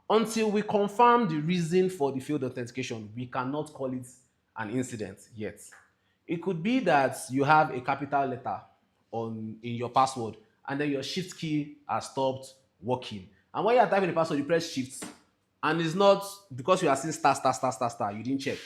Until we confirm the reason for the failed authentication, we cannot call it an incident yet. It could be that you have a capital letter in your password, and then your shift key has stopped working. And when you are typing the password, you press shift, and it's not because you are seeing star star star star star. You didn't check.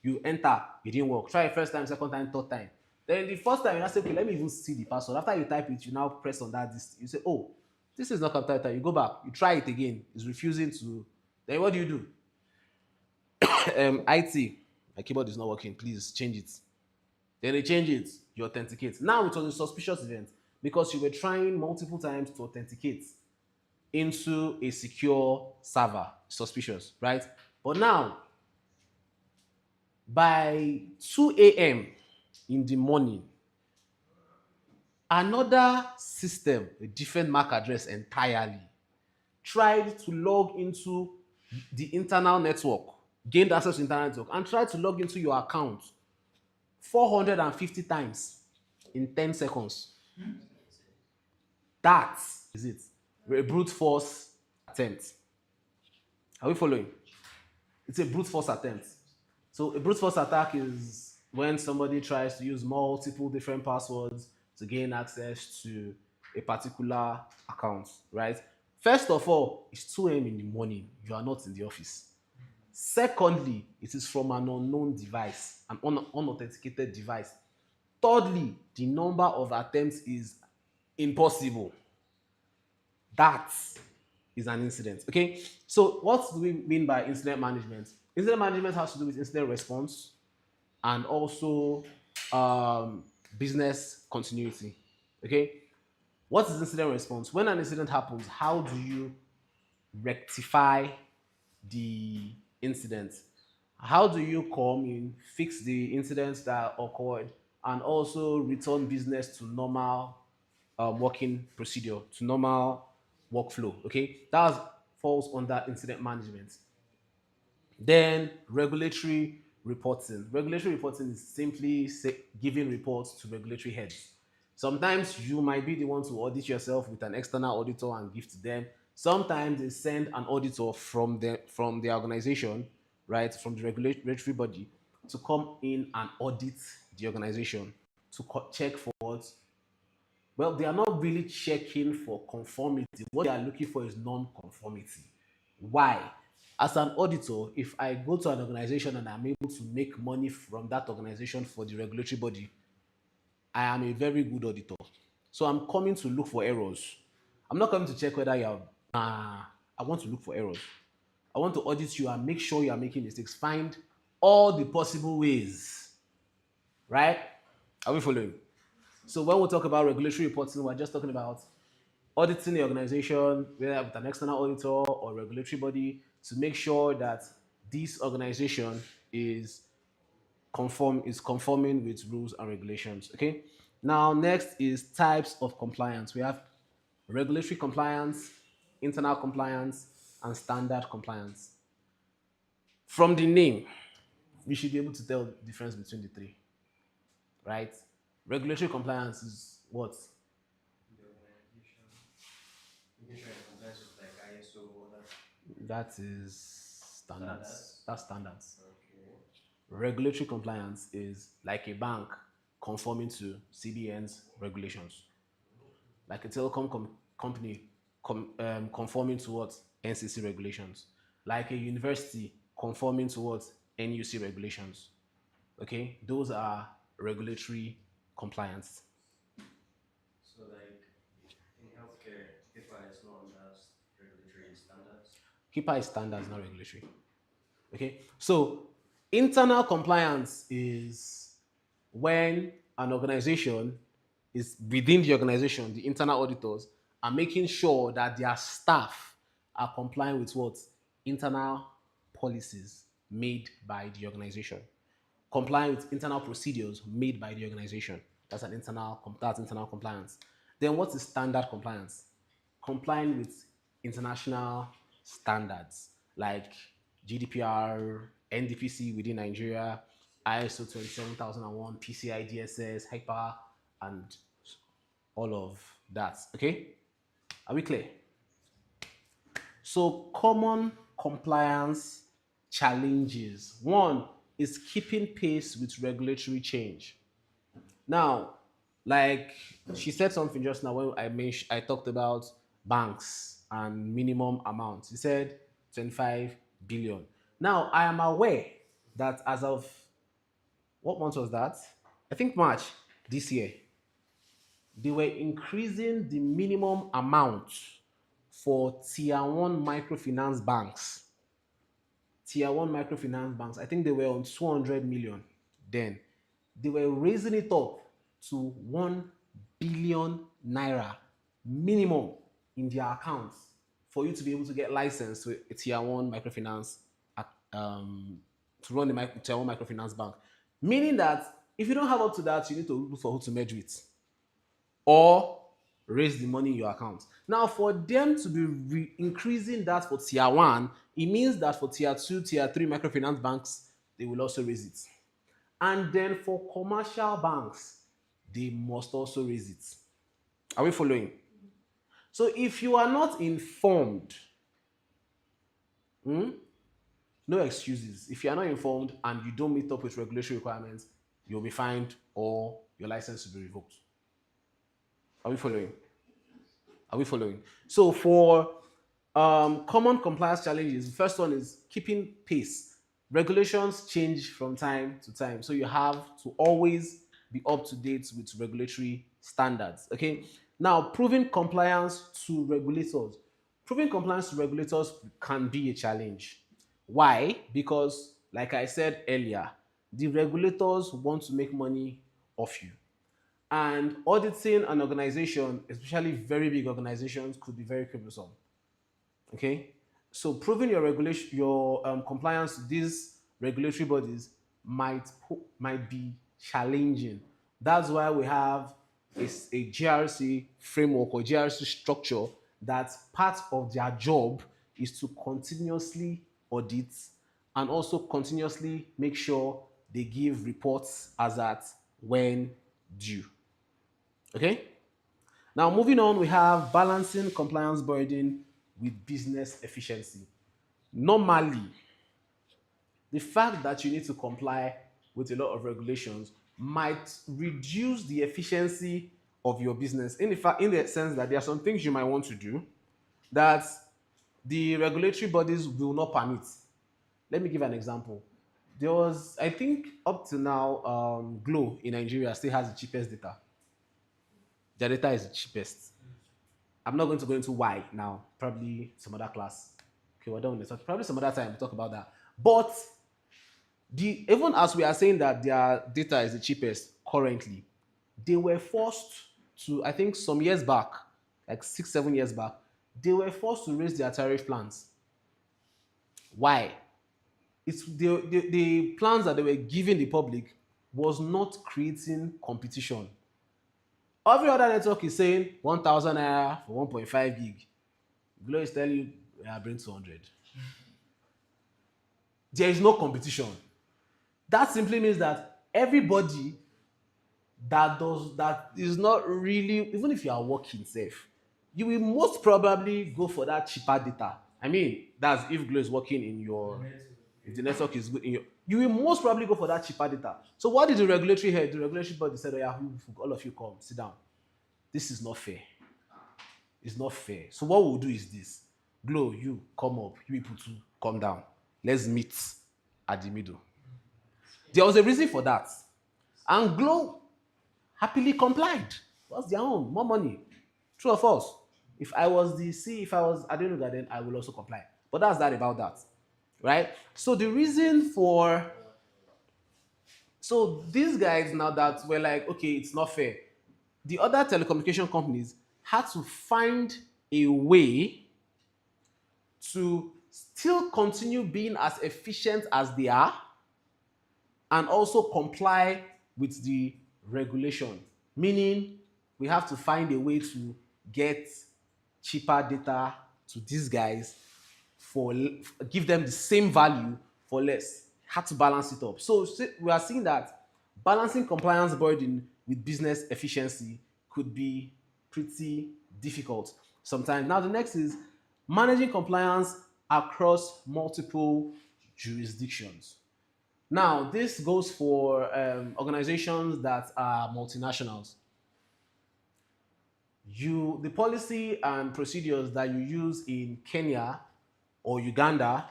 You enter, it didn't work. Try it first time, second time, third time. Then the first time you now say, okay, let me even see the password. After you type it, you now press on that. You say, oh, this is not capital letter. You go back, you try it again. It's refusing to. Then what do? IT, my keyboard is not working. Please change it. Then they change it. You authenticate. Now it was a suspicious event because you were trying multiple times to authenticate into a secure server. Suspicious, right? But now, by 2 a.m. in the morning, another system, a different MAC address entirely, tried to log into the internal network, gained access to internal network, and tried to log into your account 450 times in 10 seconds. That is it. A brute force attempt. Are we following? It's a brute force attempt. So a brute force attack is when somebody tries to use multiple different passwords to gain access to a particular account, right? First of all, it's 2 a.m. in the morning. You are not in the office. Secondly, it is from an unknown device, an unauthenticated device. Thirdly, the number of attempts is impossible. That is an incident. Okay, so what do we mean by incident management? Incident management has to do with incident response and also business continuity. Okay, what is incident response? When an incident happens, how do you rectify the incident? How do you come in, fix the incidents that occurred, and also return business to normal working procedure, to normal workflow? Okay, that falls under incident management. Then regulatory reporting. Regulatory reporting is simply giving reports to regulatory heads. Sometimes you might be the one to audit yourself with an external auditor and give to them. Sometimes they send an auditor from the organization, right, from the regulatory body, to come in and audit the organization to check for what. Well, they are not really checking for conformity. What they are looking for is non-conformity. Why? As an auditor, if I go to an organization and I'm able to make money from that organization for the regulatory body, I am a very good auditor. So I'm coming to look for errors. I'm not coming to check whether you are. I want to look for errors. I want to audit you and make sure you are making mistakes. Find all the possible ways, right? Are we following? So when we talk about regulatory reporting, we're just talking about auditing the organization, whether with an external auditor or regulatory body, to make sure that this organization is conforming with rules and regulations. Okay. Now, next is types of compliance. We have regulatory compliance, internal compliance, and standard compliance. From the name, we should be able to tell the difference between the three, right? Regulatory compliance is what? The organization, making sure it complies with like ISO or that That is standards. standards. That's standards. Okay. Regulatory compliance is like a bank conforming to CBN's regulations, like a telecom company conforming to what NCC regulations, like a university conforming to what NUC regulations. Okay, those are regulatory compliance. So like in healthcare, HIPAA is not under regulatory standards. HIPAA is standards, not regulatory. Okay, so internal compliance is when an organization is within the organization, the internal auditors are making sure that their staff are complying with what internal policies made by the organization, complying with internal procedures made by the organization. That's internal compliance. Then what is standard compliance? Complying with international standards like GDPR, NDPC within Nigeria, ISO 27001, PCI DSS, HIPAA, and all of that. Okay? Are we clear? So, common compliance challenges. One is keeping pace with regulatory change. Now, like she said something just now when I talked about banks and minimum amounts. She said 25 billion. Now, I am aware that as of what month was that? I think March this year, they were increasing the minimum amount for tier one microfinance banks. Tier one microfinance banks, I think they were on 200 million then. They were raising it up to 1 billion naira minimum in their accounts for you to be able to get licensed to a tier one microfinance, to run the tier one microfinance bank. Meaning that if you don't have up to that, you need to look for who to merge with or raise the money in your account. Now, for them to be increasing that for tier one, it means that for tier two, tier three microfinance banks, they will also raise it. And then for commercial banks, they must also raise it. Are we following? So if you are not informed, no excuses. If you are not informed and you don't meet up with regulatory requirements, you'll be fined or your license will be revoked. Are we following? Are we following? So for common compliance challenges, the first one is keeping pace. Regulations change from time to time, so you have to always be up to date with regulatory standards. Okay. Now, proving compliance to regulators. Proving compliance to regulators can be a challenge. Why? Because, like I said earlier, the regulators want to make money off you. And auditing an organization, especially very big organizations, could be very cumbersome. Okay, so proving your regulation, your compliance to these regulatory bodies might be challenging. That's why we have a GRC framework or GRC structure that part of their job is to continuously audit and also continuously make sure they give reports as at when due. Okay. Now, moving on, we have balancing compliance burden with business efficiency. Normally, the fact that you need to comply with a lot of regulations might reduce the efficiency of your business. In fact, in the sense that there are some things you might want to do that the regulatory bodies will not permit. Let me give an example. There was, I think, up to now, Glow in Nigeria still has the cheapest data. Their data is the cheapest. I'm not going to go into why now. Probably some other class. Okay, we're done with this. Probably some other time we'll talk about that. But the even as we are saying that their data is the cheapest currently, they were forced to, I think some years back, like 6, 7 years back, they were forced to raise their tariff plans. Why? It's the plans that they were giving the public was not creating competition. Every other network is saying 1,000 naira for 1.5 gig. Glo is telling you, yeah, bring 200. There is no competition. That simply means that everybody that is not really, even if you are working safe, you will most probably go for that cheaper data. I mean, that's if Glo is working in your, if the network is good in your, you will most probably go for that cheaper data. So what did the regulatory head, the regulatory body said, oh yeah, all of you come, sit down. This is not fair. It's not fair. So what we'll do is this. Glow, you come up. You people too, come down. Let's meet at the middle. There was a reason for that. And Glow happily complied. What's their own? More money. True or false? If I was the C, if I was Adenuga, then I will also comply. But that's that about that. Right? So the reason for, so these guys now that were like, okay, it's not fair. The other telecommunication companies had to find a way to still continue being as efficient as they are and also comply with the regulation. Meaning, we have to find a way to get cheaper data to these guys for give them the same value for less. Had to balance it up. So we are seeing that balancing compliance burden with business efficiency could be pretty difficult sometimes. Now the next is managing compliance across multiple jurisdictions. Now, this goes for organizations that are multinationals. The policy and procedures that you use in Kenya or Uganda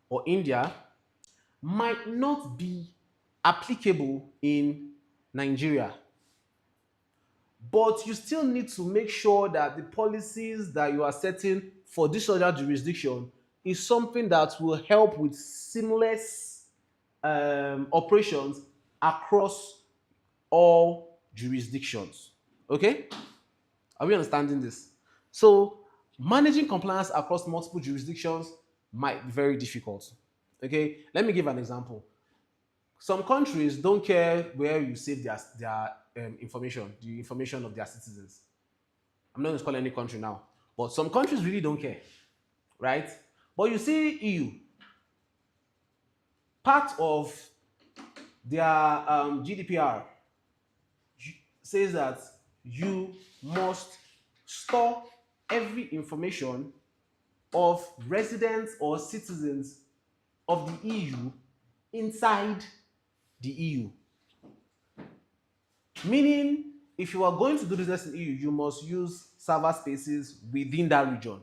or India might not be applicable in Nigeria. But you still need to make sure that the policies that you are setting for this other jurisdiction is something that will help with seamless operations across all jurisdictions. Okay? Are we understanding this? So, managing compliance across multiple jurisdictions might be very difficult. Okay? Let me give an example. Some countries don't care where you save their information, the information of their citizens. I'm not going to call any country now, but some countries really don't care, right? But you see, EU, part of their GDPR says that you must store every information of residents or citizens of the EU inside the EU. Meaning, if you are going to do business in EU, you must use server spaces within that region.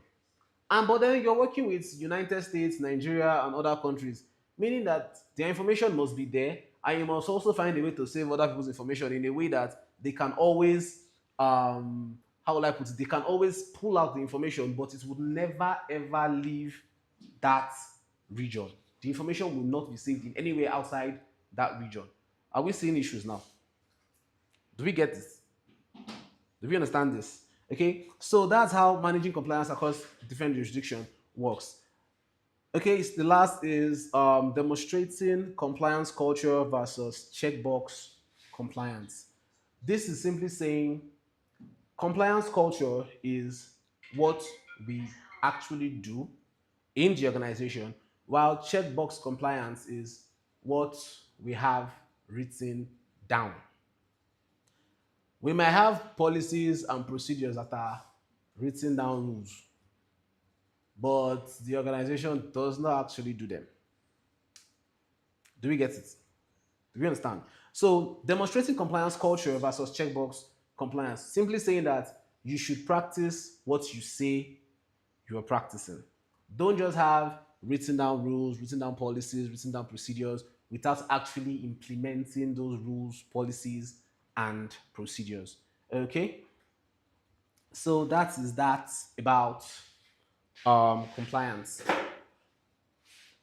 And but then you're working with United States, Nigeria, and other countries, meaning that their information must be there, and you must also find a way to save other people's information in a way that they can always, how will I put it? They can always pull out the information, but it would never ever leave that region. The information will not be saved in anywhere outside that region. Are we seeing issues now? Do we get this? Do we understand this? Okay, so that's how managing compliance across different jurisdictions works. Okay, the last is demonstrating compliance culture versus checkbox compliance. This is simply saying compliance culture is what we actually do in the organization, while checkbox compliance is what we have written down. We might have policies and procedures that are written down rules, but the organization does not actually do them. Do we get it? Do we understand? So, demonstrating compliance culture versus checkbox compliance, simply saying that you should practice what you say you are practicing. Don't just have written down rules, written down policies, written down procedures without actually implementing those rules, policies, and procedures. Okay? So that is that about compliance.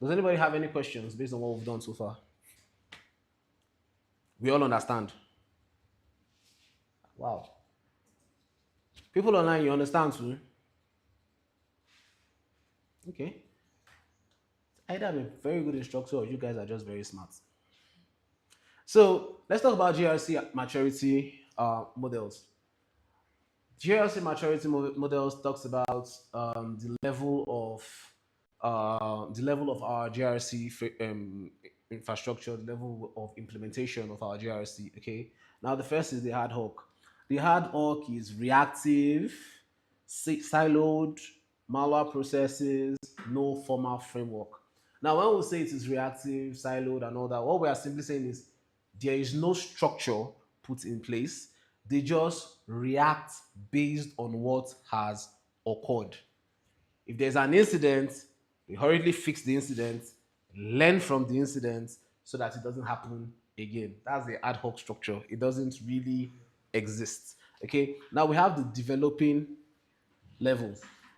Does anybody have any questions based on what we've done so far? We all understand. Wow. People online, you understand too? Okay. Either I'm a very good instructor or you guys are just very smart. So let's talk about GRC maturity models. GRC maturity models talks about the level of our GRC infrastructure, the level of implementation of our GRC. Okay. Now the first is the ad hoc. The ad hoc is reactive, siloed, malware processes, no formal framework. Now, when we say it is reactive, siloed, and all that, what we are simply saying is there is no structure put in place. They just react based on what has occurred. If there's an incident, we hurriedly fix the incident, learn from the incident so that it doesn't happen again. That's the ad hoc structure. It doesn't really exist. Okay, now we have the developing level.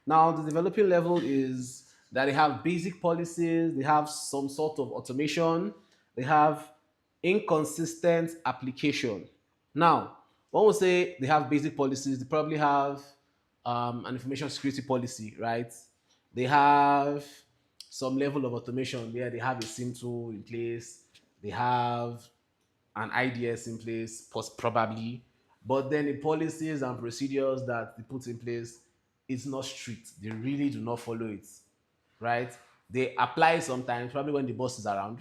Now, the developing level is that they have basic policies, they have some sort of automation, they have inconsistent application. Now, when we say they have basic policies, they probably have an information security policy, right? They have some level of automation where they have a SIM tool in place, they have an IDS in place, probably. But then the policies and procedures that they put in place, it's not strict. They really do not follow it, right? They apply sometimes, probably when the boss is around.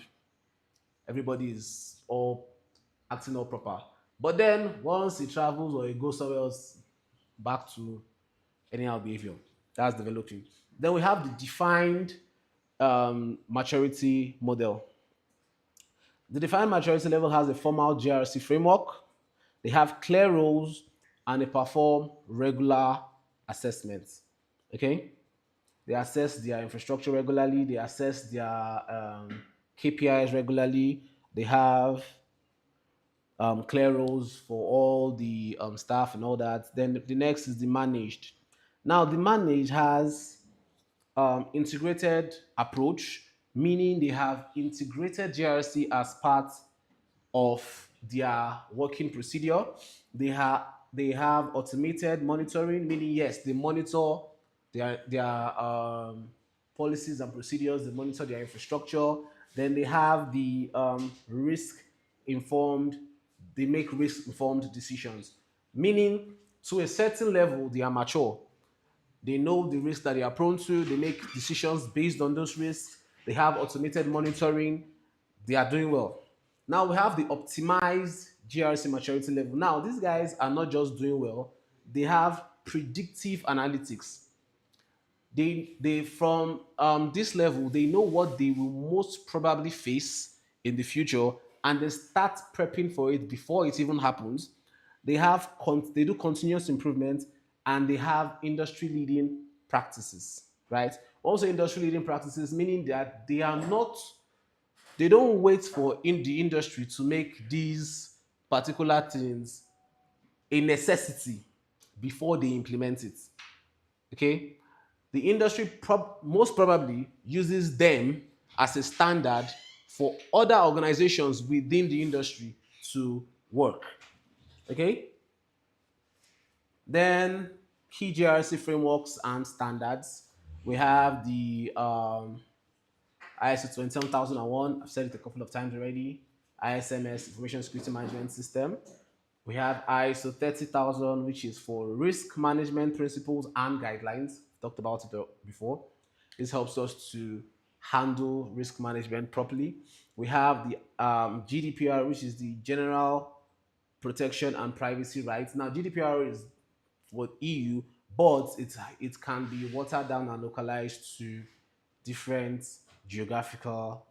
Everybody is all acting all proper. But then once he travels or he goes somewhere else, back to anyhow behavior. That's developing. Then we have the defined maturity model. The defined maturity level has a formal GRC framework. They have clear roles and they perform regular assessments. Okay, they assess their infrastructure regularly. They assess their KPIs regularly. They have clear roles for all the staff and all that. Then the next is the managed. Now the managed has integrated approach, meaning they have integrated GRC as part of their working procedure. They have automated monitoring, meaning yes, they monitor their policies and procedures. They monitor their infrastructure. Then they have the risk informed. They make risk informed decisions, meaning to a certain level they are mature. They know the risks that they are prone to. They make decisions based on those risks. They have automated monitoring. They are doing well. Now we have the optimized GRC maturity level. Now these guys are not just doing well, they have predictive analytics. They from this level, they know what they will most probably face in the future, and they start prepping for it before it even happens. They do continuous improvement, and they have industry leading practices, right? Also industry leading practices, meaning that they don't wait for in the industry to make these particular things a necessity before they implement it. Okay, the industry most probably uses them as a standard for other organizations within the industry to work. Okay, then key GRC frameworks and standards. We have the ISO 27001. I've said it a couple of times already. ISMS, Information Security Management System. We have ISO 30,000, which is for risk management principles and guidelines. Talked about it before. This helps us to handle risk management properly. We have the GDPR, which is the General Protection and Privacy Rights. Now, GDPR is for EU, but it can be watered down and localized to different geographical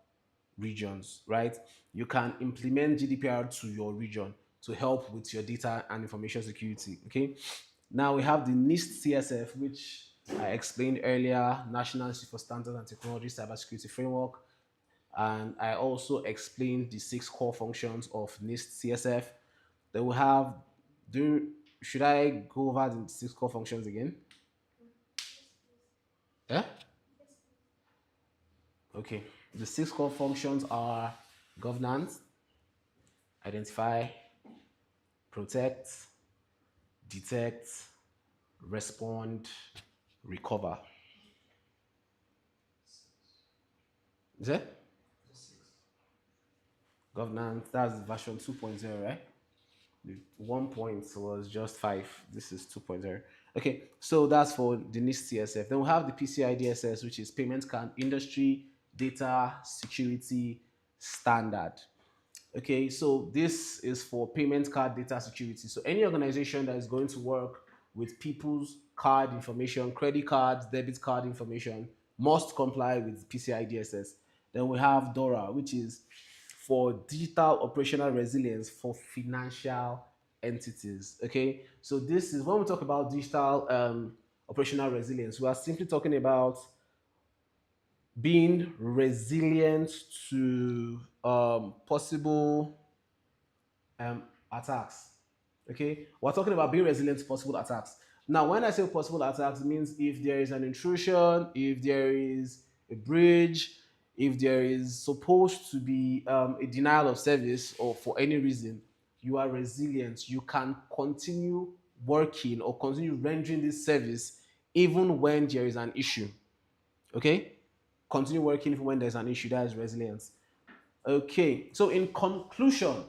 regions, right? You can implement GDPR to your region to help with your data and information security. Okay. Now we have the NIST CSF, which I explained earlier, National Institute for Standards and Technology Cybersecurity Framework. And I also explained the six core functions of NIST CSF. Then we have, do should I go over the six core functions again? Yeah? Okay. The six core functions are governance, identify, protect, detect, respond, recover. Is it? Governance, that's version 2.0, right? The 1 point was just 5. This is 2.0. Okay, so that's for the NIST CSF. Then we have the PCI DSS, which is Payment Card Industry Data Security Standard. Okay, so this is for payment card data security. So any organization that is going to work with people's card information, credit cards, debit card information, must comply with PCI DSS. Then we have DORA, which is for digital operational resilience for financial entities. Okay, so this is when we talk about digital operational resilience, we are simply talking about being resilient to possible attacks. Okay, we're talking about being resilient to possible attacks. Now, when I say possible attacks, it means if there is an intrusion, if there is a breach, if there is supposed to be a denial of service, or for any reason, you are resilient. You can continue working or continue rendering this service even when there is an issue. Okay, continue working even when there's an issue. That is resilience. Okay, so in conclusion,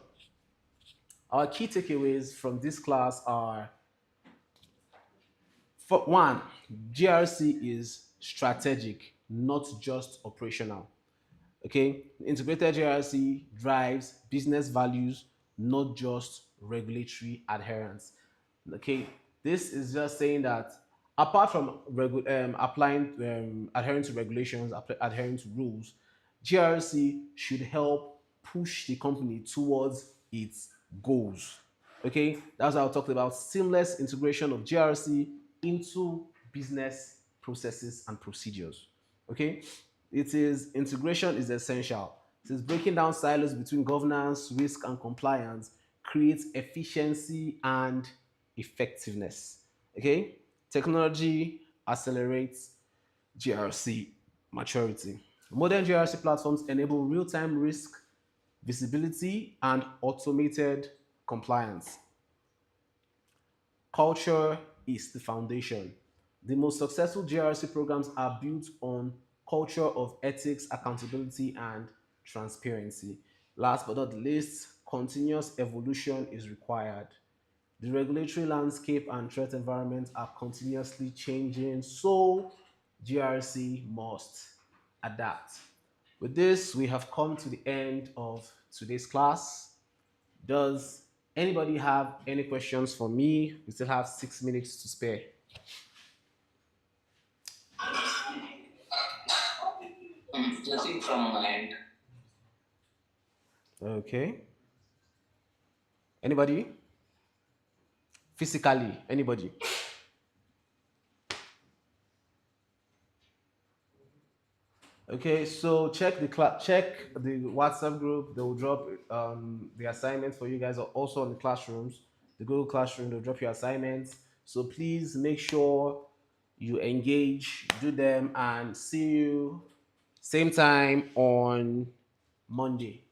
our key takeaways from this class are: for one, GRC is strategic, not just operational. Okay, integrated GRC drives business values, not just regulatory adherence. Okay, this is just saying that Apart from applying, adhering to regulations, adhering to rules, GRC should help push the company towards its goals. Okay, that's how I talked about seamless integration of GRC into business processes and procedures. Okay, it is integration is essential. It is breaking down silos between governance, risk, and compliance creates efficiency and effectiveness. Okay, technology accelerates GRC maturity. Modern GRC platforms enable real-time risk visibility and automated compliance. Culture is the foundation. The most successful GRC programs are built on culture of ethics, accountability, and transparency. Last but not least, continuous evolution is required. The regulatory landscape and threat environment are continuously changing, so GRC must adapt. With this, we have come to the end of today's class. Does anybody have any questions for me? We still have 6 minutes to spare. Nothing from my end. Okay. Anybody? Physically, anybody? Okay, so check the WhatsApp group. They will drop the assignments for you guys. Are also on the classrooms, the Google Classroom. They'll drop your assignments. So please make sure you engage, do them, and see you same time on Monday.